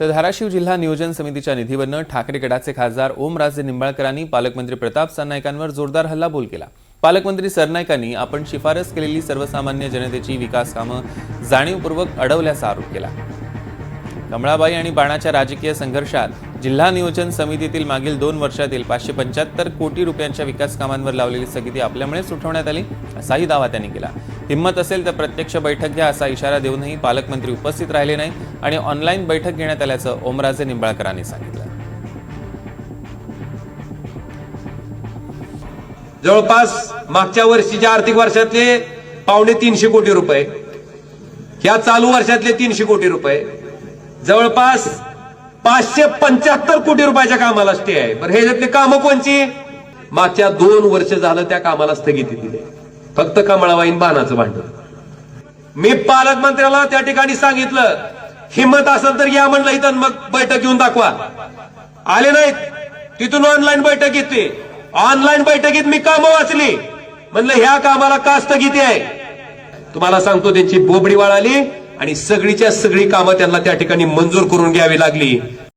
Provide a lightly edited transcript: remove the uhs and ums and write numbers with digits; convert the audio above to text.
तर धाराशिव जिल्हा नियोजन समितीच्या निधीवरनं ठाकरे गटाचे खासदार ओमराजे निंबाळकरांनी पालकमंत्री प्रताप सरनाईकांवर जोरदार हल्लाबोल केला। पालकमंत्री सरनाईकांनी आपण शिफारस केलेली सर्वसामान्य जनतेची विकास कामं जाणीवपूर्वक अडवल्याचा आरोप केला। कमळाबाई आणि बाणाच्या राजकीय संघर्षात जिल्हा नियोजन समितीतील मागील 2 वर्षातील 575 कोटी रुपयांच्या विकास कामांवर लावलेली स्थगिती आपल्यामुळेच उठवण्यात आली असाही दावा त्यांनी केला। हिम्मत असेल तर प्रत्यक्ष बैठक घ्या असा इशारा देऊनही पालकमंत्री उपस्थित राहिले नाही आणि ऑनलाईन बैठक घेण्यात आल्याचं ओमराजे निंबाळकरांनी सांगितलं। जवळपास मागच्या वर्षीच्या आर्थिक वर्षातले 250 कोटी रुपये, या चालू वर्षातले 300 कोटी रुपये, जवळपास 575 कोटी रुपयाच्या कामाला स्टे आहे। बरं, ह्याच्यातले कामं कोणची? मागच्या 2 वर्ष झालं त्या कामाला स्थगिती दिली, फक्त कमळाबाईन बाणाचं भांडण। मी पालकमंत्र्याला त्या ठिकाणी सांगितलं, हिम्मत असेल तर या म्हणलं इथं, मग बैठक घेऊन दाखवा। आले नाहीत, तिथून ऑनलाईन बैठक घेतली। ऑनलाईन बैठकीत मी कामं वाचली, म्हणलं ह्या कामाला का स्थगिती आहे? तुम्हाला सांगतो, त्यांची बोबडी वळाली आणि सगळीच्या सगळी कामं त्यांना त्या ठिकाणी मंजूर करून घ्यावी लागली।